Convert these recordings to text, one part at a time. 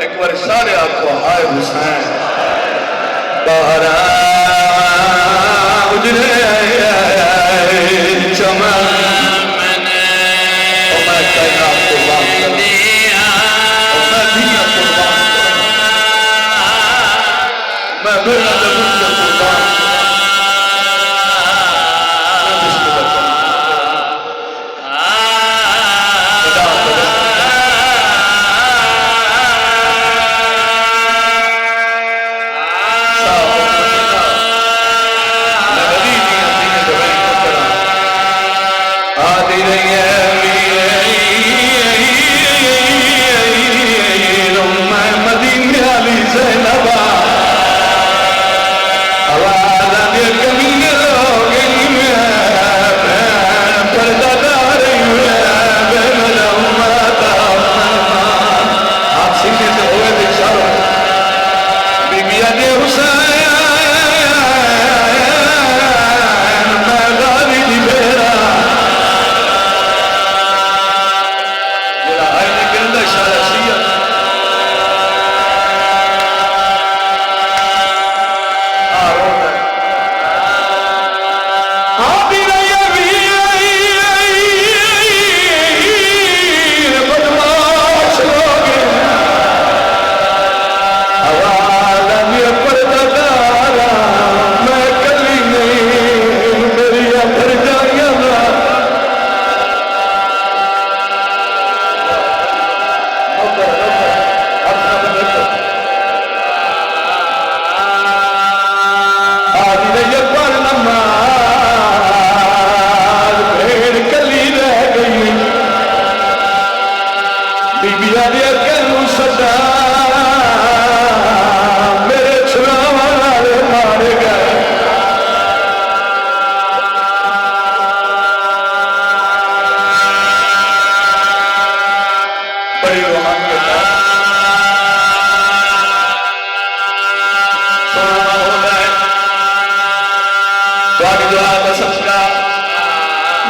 एक बार सारे आपको हाय हुसैन बहरा उजरे चमन और मैं कहना आपको बात दिया मैं दिया कुर्बान मैं मेरा कुर्बान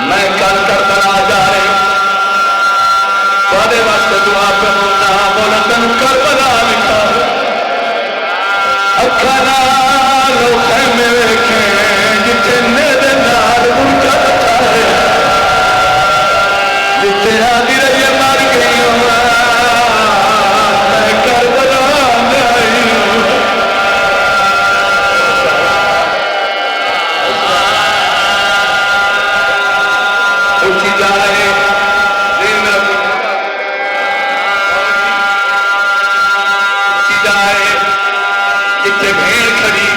मैं कल करता जा रही वादे वास्ते दुआ करूंगा बोला तेन करबला लिखा अखा नाल खेमे वेखे जिथे मेरे नाल मुर्गा रखा है जिथे आदि रही मर गई मैं करबला आई उठी जाए जिथे भेड़ खड़ी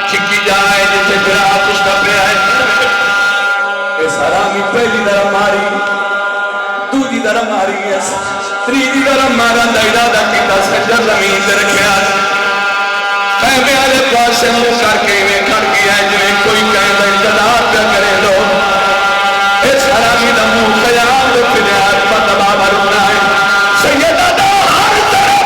छिकी जाए जिथे बिरा पुछता पे आए सारा पहली तरह मारी दूजी तरह मारी तीजी तरह मारन का इरादा किया सज्जर जमीन से रखा खैमे वाले पासे मुंह करके इवें खड़ गया जिवें कोई कहता इंतजार पे करे लो इस हरामी का मुंह खयाल तो फिलहाल पता मरना है सैयदा हर तरह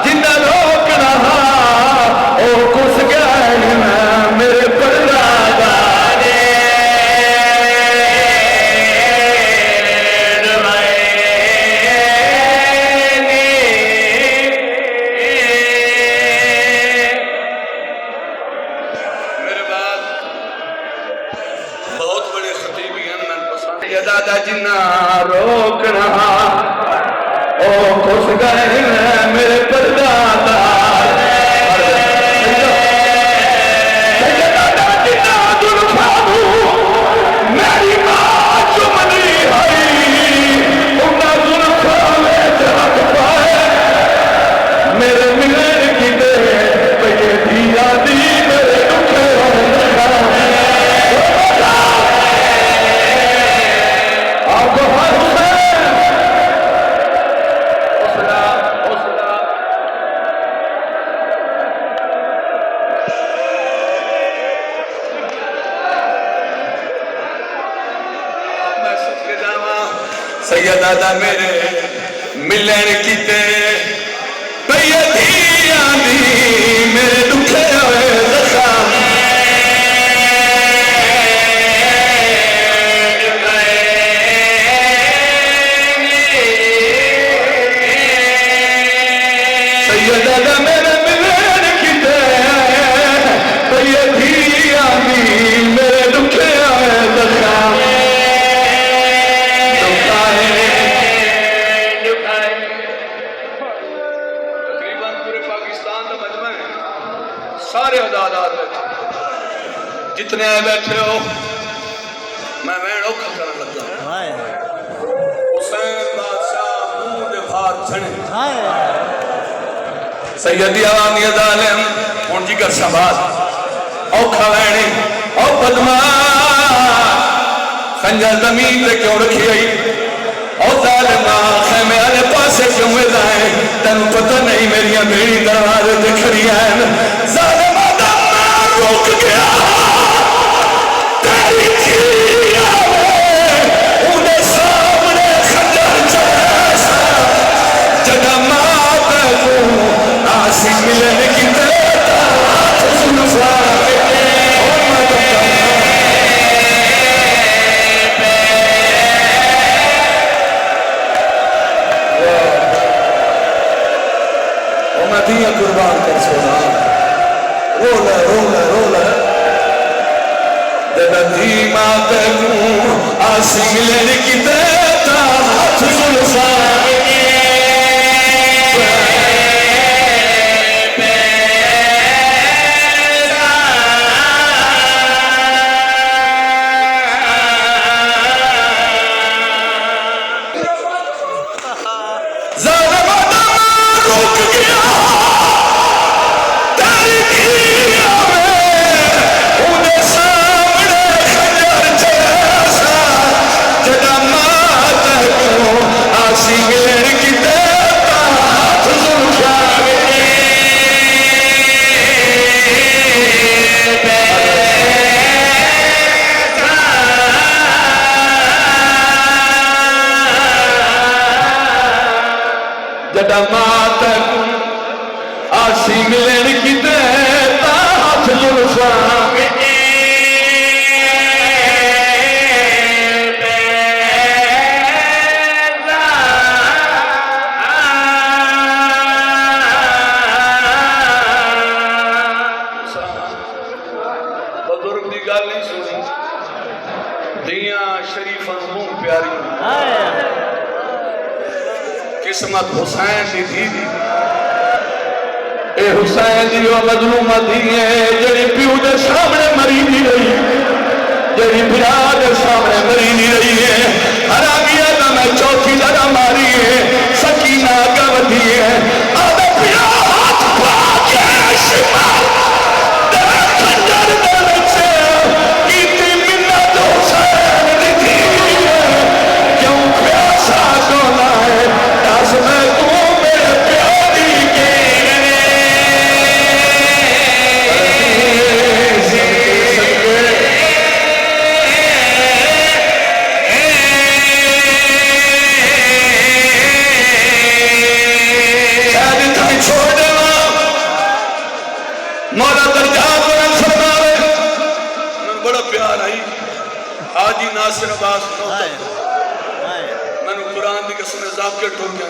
जिन्ना रोकना ओ कुछ गए मेरे परदादा मेरे बाद बहुत बड़े खतीब हैं मैं पसंद दादा जिन्ना रोकना ओ खुश गए मेरे परदादा मेरी मां चुमनी हरी मेरे मिलने की दे सैयदा दा मेरे मिलन किते पई धियां दी मेरे दुखे होए जख्म सैयदा दा मेरे मिलन किते पई धियां दी मेरे दुखे होए जख्म सारे आजादार बैठे जितने आए बैठे हो मैं वैन औखा करने लगा हुसैन बादशाह मुंह दे भार छने सैयदी आवामी अदालम हुन जिगर संभाल औखा वैने औ पद्मा खंजर जमीन ते क्यों रखी आई औ जालिमा खेमे वाले पासे क्यों जाए तेन पता नहीं मेरिया बेड़ी दरवाजे ते खड़ी हैं जालिमा दा मैं रुक गया तेरी जिया उन्हें सामने खंजर चला जगा मात को आसी मिलन की देता सुनफा दिया कुर्बान कर सोना रोला रोला रोला दी मात को आसी मिलन की देता हाथ जुल्फा मात आसी मिलन की देता हाथ जुल्फा बुजुर्ग की गल नहीं सुनी दियां शरीफा मुंह प्यारी किस्मत हुसैन की थी ए हुसैन जी वो मजलूमा थी जेड़ी प्यू के सामने मरी नहीं रही जेड़ी बिरा के सामने मरी नहीं रही है हरामिया का मैं चौथी जगह मारी है सकीना गवती है आधा पिया हाथ पा के शिमाल तेरे खंजर दे बच्चे कीती मिन्नत हुसैन दी थी क्यों प्यासा कोना है दस मैं तू मेरे प्यारी के नासिर अब्बास मैंने कुरान की कसम जाके ठोक गया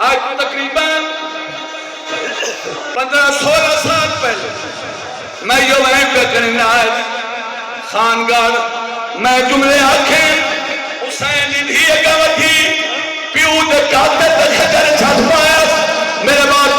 आज तो तकरीबन 15-16 साल पहले मैं यो वैन पे करने आज खानगार मैं जुमले आखे हुसैन दी धी अगवती प्यू दे काते ते खजर छत पाया मेरे बात